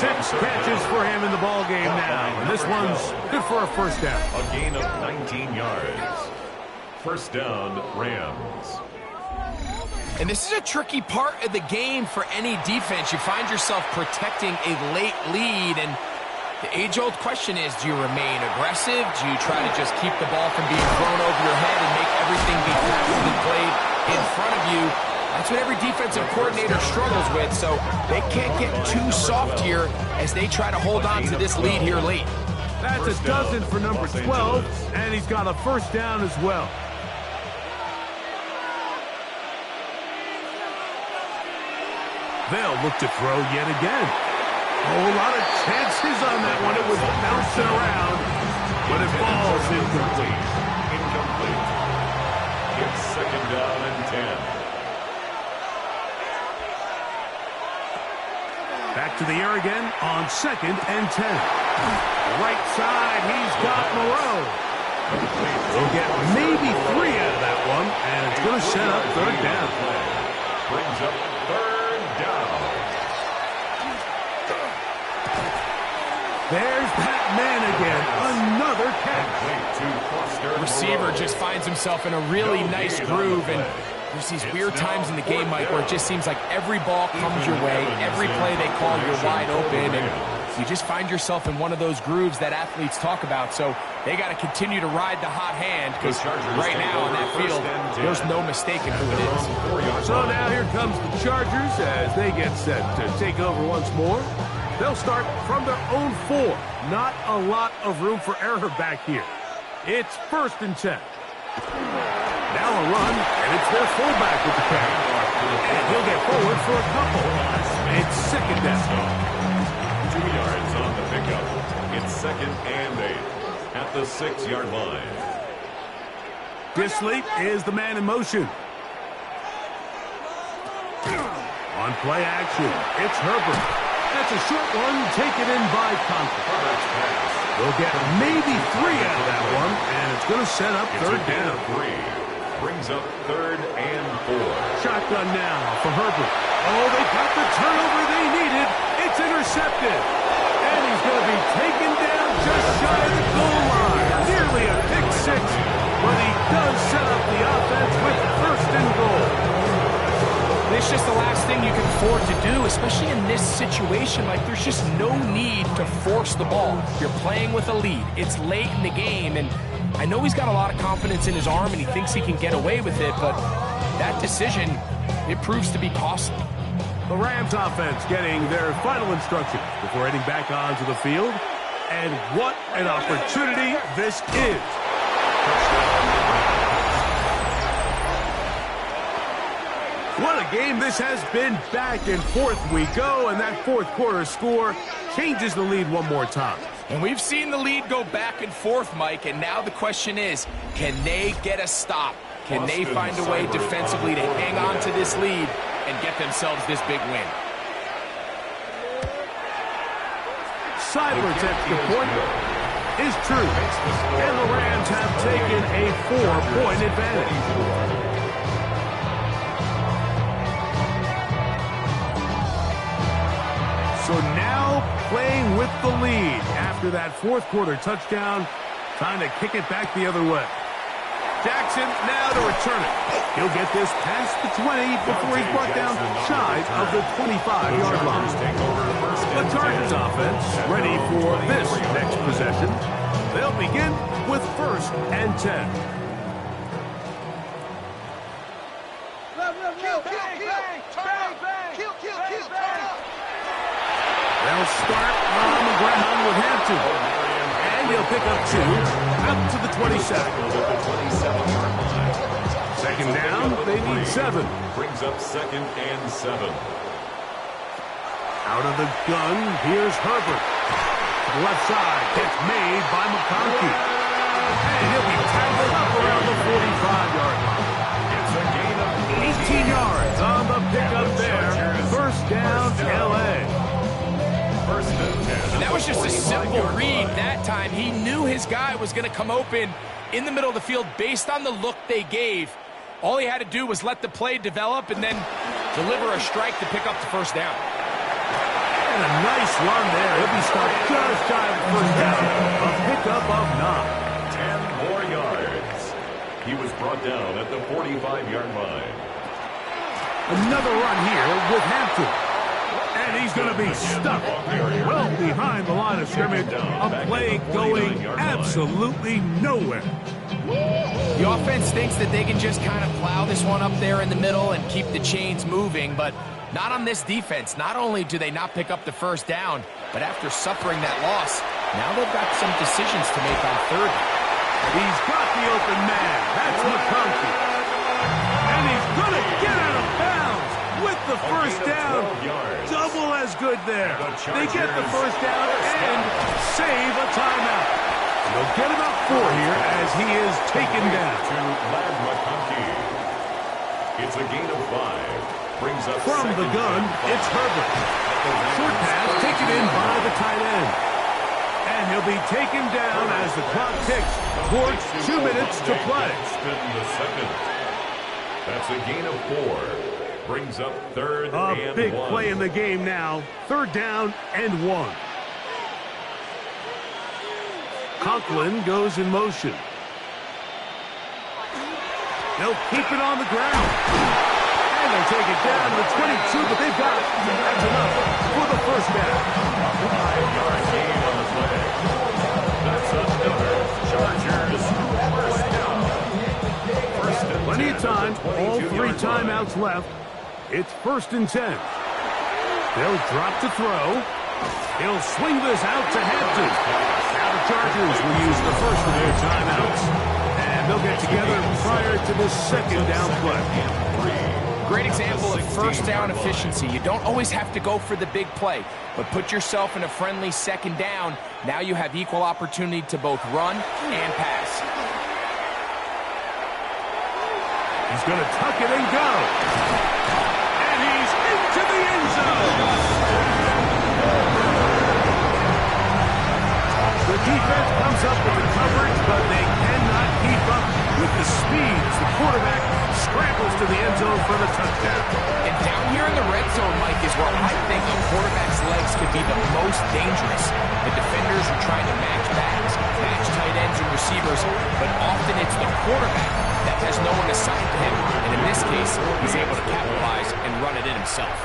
6 catches for him in the ball game now. And this one's good for a 1st down. A gain of 19 yards. 1st down, Rams. And this is a tricky part of the game for any defense. You find yourself protecting a late lead, and the age-old question is, do you remain aggressive? Do you try to just keep the ball from being thrown over your head and make everything be passively played in front of you? That's what every defensive coordinator struggles with, so they can't get too soft here as they try to hold on to this lead here late. That's a dozen for number 12, and he's got a 1st down as well. They'll look to throw yet again. Oh, a lot of chances on that one. It was bouncing around, but it falls incomplete. Incomplete. It's second down and 10. Back to the air again on second and 10. Right side, he's got Moreau. We'll get maybe 3 out of that one, and it's going to set up third down. Brings up third down. There's that man again. Another catch. Receiver just finds himself in a really nice groove, and there's these weird times in the game, Mike, where it just seems like every ball comes your way, every play they call, you're wide open, and you just find yourself in one of those grooves that athletes talk about. So they got to continue to ride the hot hand, because right now on that field, there's no mistaking who it is. So now here comes the Chargers as they get set to take over once more. They'll start from their own 4. Not a lot of room for error back here. It's first and 10. Now a run, and it's their fullback with the catch. And he'll get forward for a couple. It's second down. 2 yards on the pickup. It's second and 8 at the 6-yard line. Disley is the man in motion. On play action, it's Herbert. That's a short one taken in by Conklin. We'll get maybe 3 out of that one, and it's going to set up third down. 3. Brings up third and 4. Shotgun now for Herbert. Oh, they got the turnover they needed. It's intercepted. And he's going to be taken down just shy of the goal line. Nearly a pick 6, but he does set up the offense with first and goal. It's just the last thing you can afford to do, especially in this situation. Like, there's just no need to force the ball. You're playing with a lead. It's late in the game, and I know he's got a lot of confidence in his arm, and he thinks he can get away with it, but that decision, it proves to be costly. The Rams offense getting their final instructions before heading back onto the field. And what an opportunity this is. What a game this has been. Back and forth we go, and that fourth quarter score changes the lead one more time. And we've seen the lead go back and forth, Mike, and now the question is, can they get a stop? Can they find a way defensively to hang on to this lead and get themselves this big win? Seibert's extra point is true, and the Rams have taken a 4-point advantage. So now playing with the lead after that fourth quarter touchdown, trying to kick it back the other way. Jackson now to return it. He'll get this past the 20 before he's brought down shy of the 25-yard line. The Chargers offense ready for this next possession. They'll begin with first and 10. They'll start on the ground with Hampton. And he'll pick up 2 out to the 27. Second down, they need 7. Brings up second and 7. Out of the gun, here's Herbert. To the left side, catch made by McConkey. And he'll be tackled up around the 45-yard line. It's a gain of 18 yards on the pickup there. First down, L.A. And that was just a simple read that time. He knew his guy was going to come open in the middle of the field based on the look they gave. All he had to do was let the play develop and then deliver a strike to pick up the first down. And a nice run there. He'll be stopped just shy of the first down. A pickup of 9. 10 more yards. He was brought down at the 45-yard line. Another run here with Hampton. And he's going to be stuck well behind the line of scrimmage. A play going absolutely nowhere. The offense thinks that they can just kind of plow this one up there in the middle and keep the chains moving, but not on this defense. Not only do they not pick up the first down, but after suffering that loss, now they've got some decisions to make on third. He's got the open man. That's McConkey. And he's going to get out of bounds with the the first down. Double as good there. They get the first down and save a timeout. They'll get about 4 here as he is taken down. It's a gain of 5. Brings up from the gun, it's Herbert. Short pass taken in by the tight end. And he'll be taken down as the clock ticks towards 2 minutes to play. That's a gain of 4. Brings up 3rd and 1. A big play in the game now. 3rd down and 1. Conklin goes in motion. They'll keep it on the ground. And they'll take it down to the 22, but they've got it. That's enough for the first down. 5-yard gain on the play. That's another Chargers first down. Plenty of time. All 3 timeouts left. It's 1st and 10. They'll drop to throw. He'll swing this out to Hampton. Now the Chargers will use the first of their timeouts. And they'll get together prior to the 2nd down play. Great example of first down efficiency. You don't always have to go for the big play, but put yourself in a friendly 2nd down. Now you have equal opportunity to both run and pass. He's going to tuck it and go. And he's into the end zone. The defense comes up with the coverage, but they cannot keep up with the speed as the quarterback scrambles to the end zone for the touchdown. And down here in the red zone, Mike, is where I think a quarterback's legs could be the most dangerous. The defenders are trying to match backs, match tight ends and receivers, but often it's the quarterback that has no one assigned to him. And in this case, he's able to capitalize and run it in himself.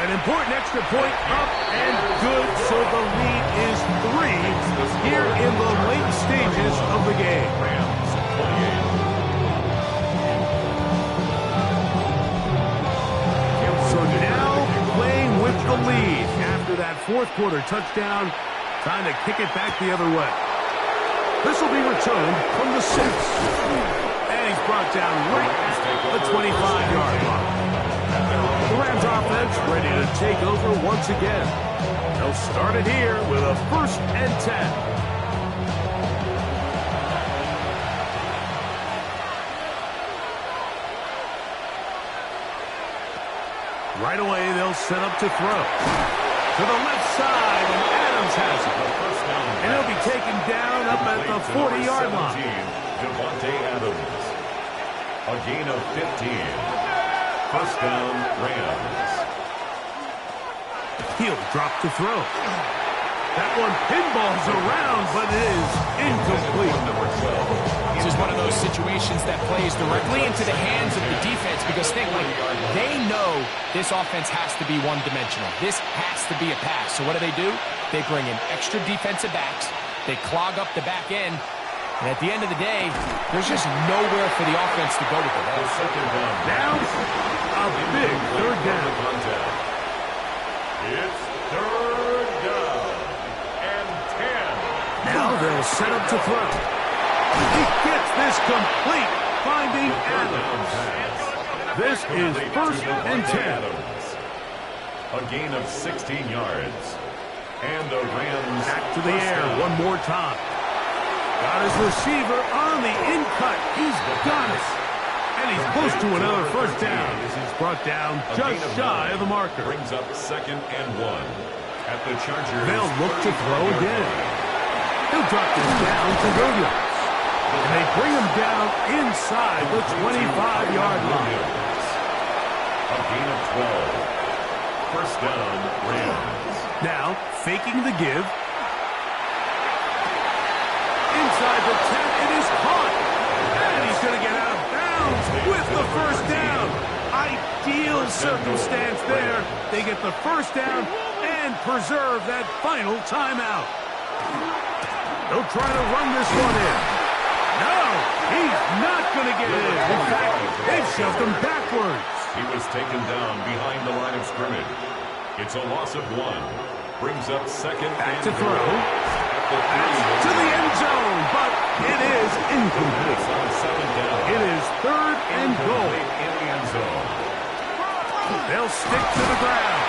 An important extra point up and good, so the lead is 3 here in the late stages of the game. So now playing with the lead after that 4th quarter touchdown, trying to kick it back the other way. This will be returned from the 6. And he's brought down right at the 25-yard line. The Rams offense ready to take over once again. They'll start it here with a 1st and 10. Right away, they'll set up to throw. To the left side, and Adams has it. And he'll be taken down up at the 40-yard line. Devontae Adams. A gain of 15. First down, Rams. He'll drop to throw. That one pinballs around, but it is incomplete. This is one of those situations that plays directly into the hands of the defense because think like they know this offense has to be one-dimensional. This has to be a pass. So what do? They bring in extra defensive backs. They clog up the back end. And at the end of the day, there's just nowhere for the offense to go with the ball. Now, a big 3rd down. It's 3rd down and 10. Now they'll set up to throw. He gets this complete, finding Adams. This is 1st and 10. A gain of 16 yards. And the Rams back to the air one more time. Got his receiver on the in-cut. He's got it. And he's close to another 1st down as he's brought down just shy of the marker. Brings up 2nd and 1 at the Chargers. They'll look to throw again. He'll drop this down to Williams. And they bring him down inside the 25-yard line. A gain of 12. First down, Rams. Now, faking the give. Inside the 10, it is caught. And he's going to get out of bounds with the 1st down. Ideal circumstance there. They get the 1st down and preserve that final timeout. They'll try to run this one in. No, he's not going to get it in. In fact, they've shoved him backwards. He was taken down behind the line of scrimmage. It's a loss of 1. Brings up 2nd back and to throw. To the end zone, but it is incomplete. It is 3rd and goal. In the end zone. They'll stick to the ground.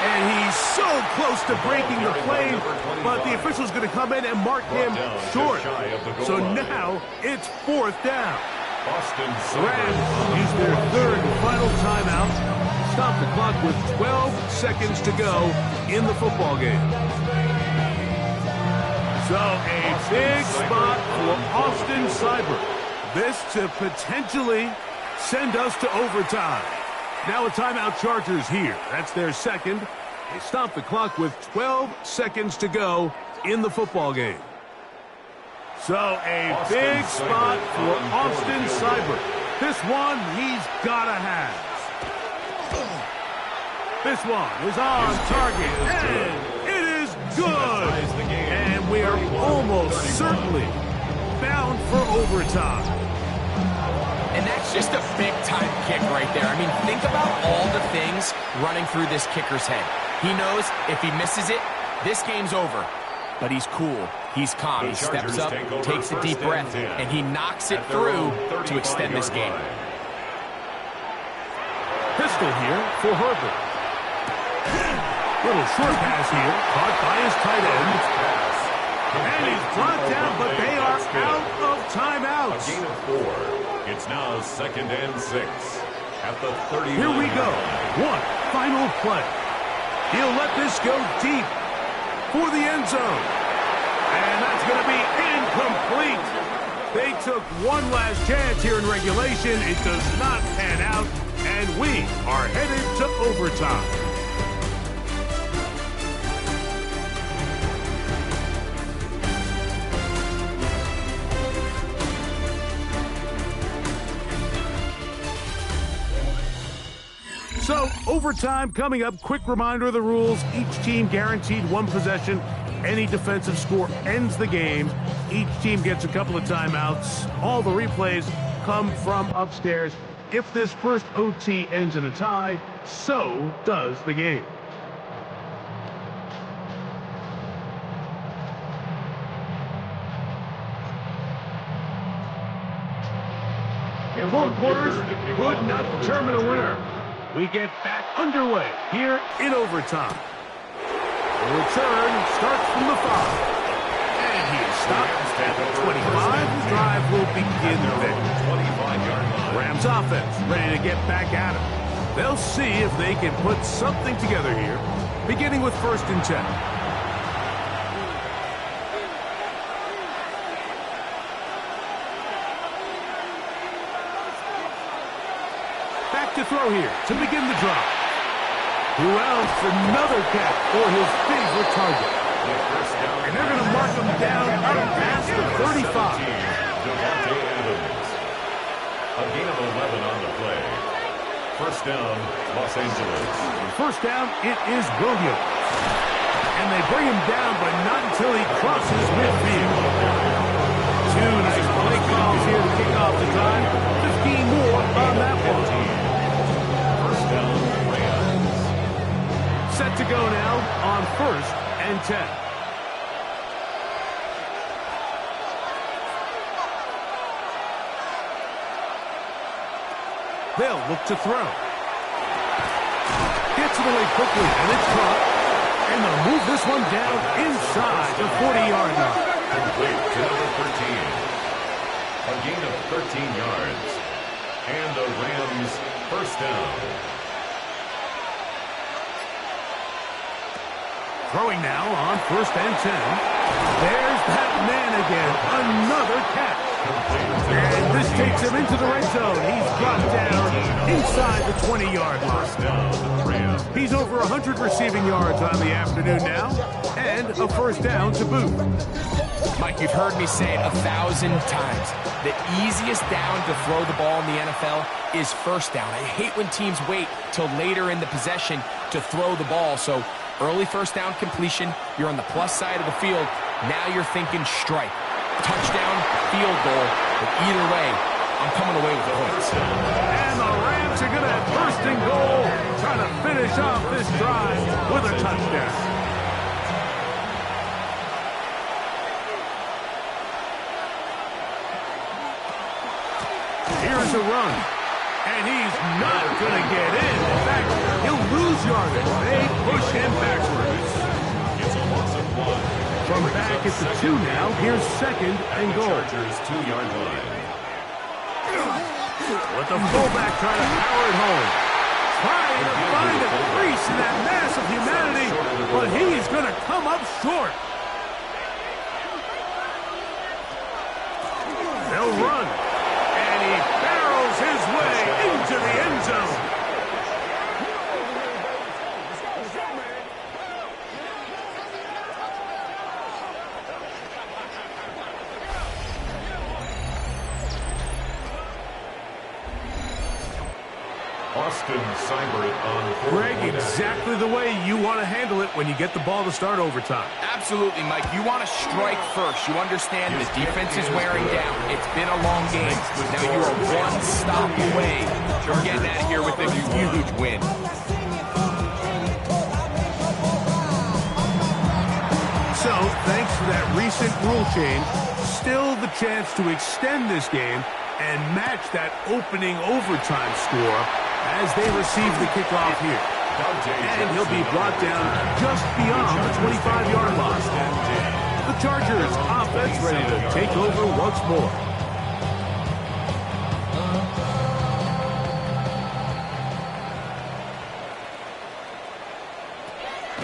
And he's so close to breaking the play, but the official's going to come in and mark him short. So now it's 4th down. Rams use their 3rd and final timeout. Stop the clock with 12 seconds to go in the football game. So a big spot for Austin Seibert. This to potentially send us to overtime. Now a timeout Chargers here. That's their 2nd. They stop the clock with 12 seconds to go in the football game. So a big spot for Austin Seibert. This one he's got to have. This one is on target, and it is good. And we are almost certainly bound for overtime. And that's just a big-time kick right there. I mean, think about all the things running through this kicker's head. He knows if he misses it, this game's over. But he's cool. He's calm. He steps up, takes a deep breath, and he knocks it through to extend this game. Pistol here for Herbert. Little short pass here, caught by his tight end. And he's brought down, but they are out of timeouts. A gain of 4. It's now 2nd and 6 at the 30. Here we go. One final play. He'll let this go deep for the end zone. And that's going to be incomplete. They took one last chance here in regulation. It does not pan out, and we are headed to overtime. So, overtime coming up. Quick reminder of the rules. Each team guaranteed 1 possession. Any defensive score ends the game. Each team gets a couple of timeouts. All the replays come from upstairs. If this first OT ends in a tie, so does the game. In both quarters, could not determine a winner. We get back underway here in overtime. The return starts from the 5. And he is stopped at the 25. The drive will begin there. 25-yard line. Rams offense ready to get back at him. They'll see if they can put something together here, beginning with 1st and 10. To throw here to begin the drive. Who else? Another catch for his favorite target. And they're going to mark him down out past the 35. A gain of 11 on the play. 1st down, Los Angeles. And 1st down, it is Williams. And they bring him down, but not until he crosses midfield. 2 nice play calls here to kick off the drive. 15 more on that one. Set to go now on 1st and 10. They'll look to throw. Gets it away quickly, and it's caught. And they'll move this one down inside the 40-yard line. Complete to number 13. A gain of 13 yards. And the Rams 1st down. Throwing now on 1st and 10. There's that man again. Another catch. And this takes him into the red zone. He's brought down inside the 20-yard line. He's over 100 receiving yards on the afternoon now. And a 1st down to boot. Mike, you've heard me say it 1,000 times. The easiest down to throw the ball in the NFL is 1st down. I hate when teams wait till later in the possession to throw the ball. So early 1st down completion, you're on the plus side of the field. Now you're thinking strike, touchdown, field goal. But either way, I'm coming away with points. And the Rams are going to have 1st and goal, trying to finish off this drive with a touchdown. tries a run. And he's not going to get in. In fact, he'll lose yardage. They push him backwards. It's a loss of 1. From back at the 2 now, here's 2nd and goal. Chargers 2-yard line. With the fullback trying to power it home. Trying to find a crease in that mass of humanity, but he's going to come up short. They'll run, and he barrels his way into the end zone. Austin Seibert on Greg, exactly the way you want to handle it when you get the ball to start overtime. Absolutely, Mike. You want to strike first. You understand the defense is wearing down. It's been a long game. Now you are one stop away from getting out of here with a huge win. So, thanks to that recent rule change, still the chance to extend this game and match that opening overtime score as they receive the kickoff here. And he'll be brought down just beyond the 25-yard line. The Chargers offense ready to take over once more.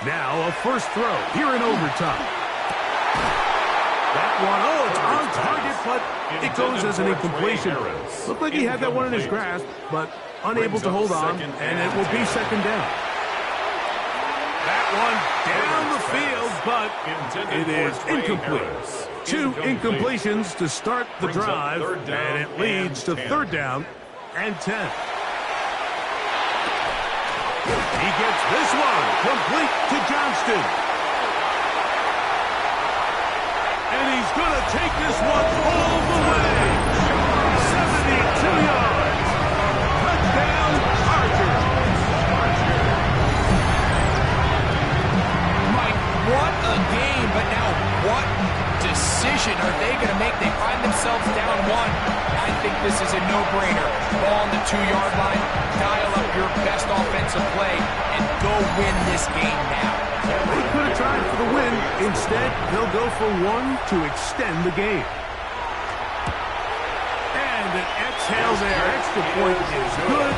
Now a first throw here in overtime. That one, oh, it's on target, but it goes as an incompletion. Looked like he had that one in his grasp, but unable to hold on, and it will be 2nd down. That one down the field, but it is incomplete. 2 incompletions to start the drive, and it leads to 3rd down and 10. He gets this one complete to Johnston. And he's going to take this one all the way. 72 yards. Touchdown, Chargers. Mike, what a game, but now what decision are they going to make? They find themselves down 1. I think this is a no-brainer. Ball on the 2-yard line, dial up your best offensive play, and go win this game now. They could have tried for the win. Instead, they'll go for 1 to extend the game. And an exhale there. Extra point is good.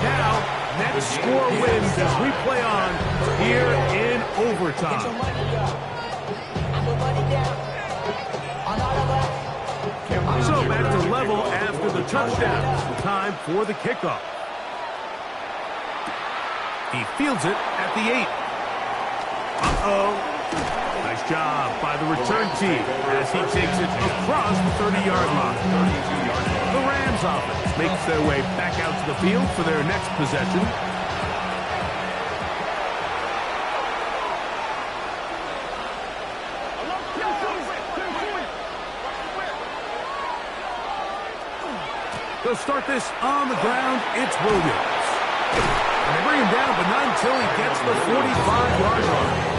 Now, next score wins as we play on here in overtime. So back to level after the touchdown. Time for the kickoff. He fields it at the 8. Uh-oh. Nice job by the return team as he takes it across the 30-yard line. The Rams offense makes their way back out to the field for their next possession. They'll start this on the ground. It's Williams. And they bring him down, but not until he gets the 45-yard line.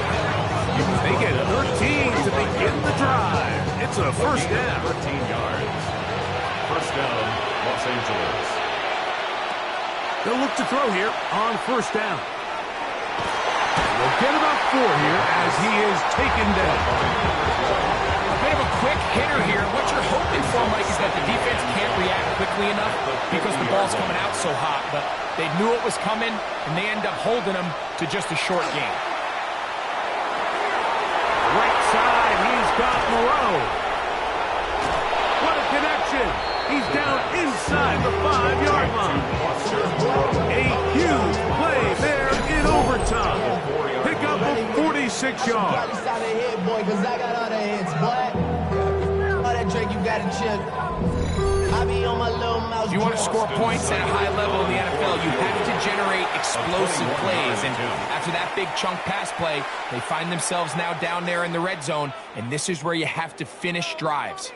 They get 13 to begin the drive. It's a first down. 13 yards. First down, Los Angeles. They'll look to throw here on first down. We'll get about 4 here as he is taken down. A bit of a quick hitter here. What you're hoping for, Mike, is that the defense can't react quickly enough because the ball's coming out so hot. But they knew it was coming, and they end up holding them to just a short game. Right side, he's got Moreau. What a connection. He's down inside the 5-yard line. A huge play there in overtime. Pick up a 46 yards. If you want to score points at a high level in the NFL, you have to generate explosive plays. And after that big chunk pass play, they find themselves now down there in the red zone, and this is where you have to finish drives.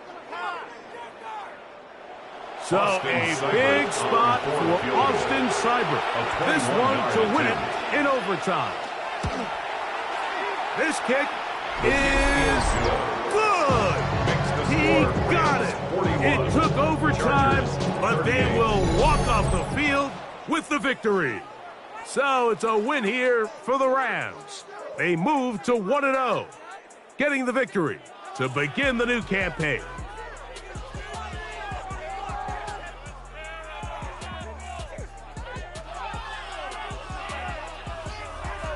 So a big spot for Austin Seibert. This one to win it in overtime. This kick is good. He got it. It took overtime, but they will walk off the field with the victory. So it's a win here for the Rams. They move to 1-0, getting the victory to begin the new campaign.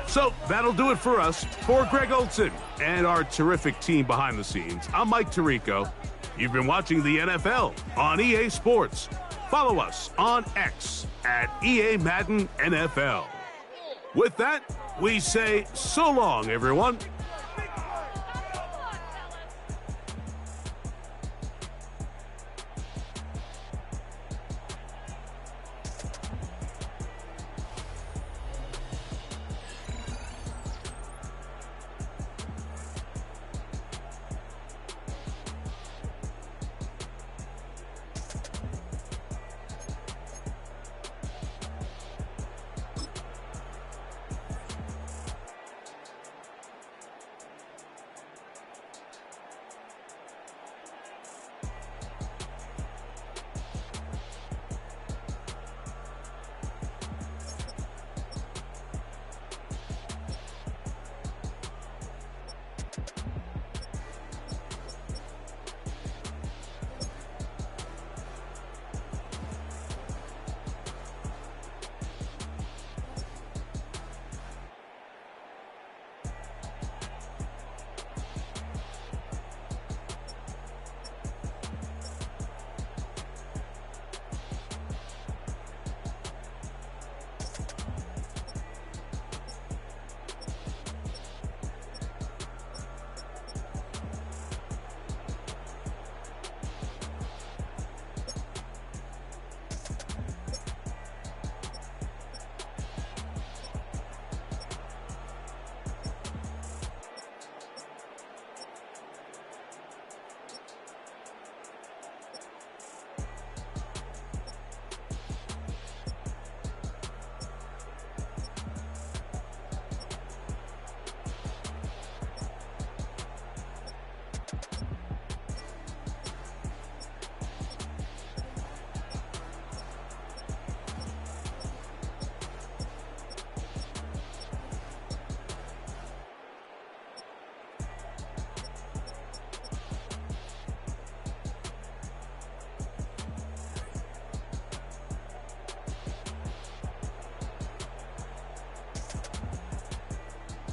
So that'll do it for us. For Greg Olson and our terrific team behind the scenes, I'm Mike Tirico. You've been watching the NFL on EA Sports. Follow us on X at EA Madden NFL. With that, we say so long, everyone.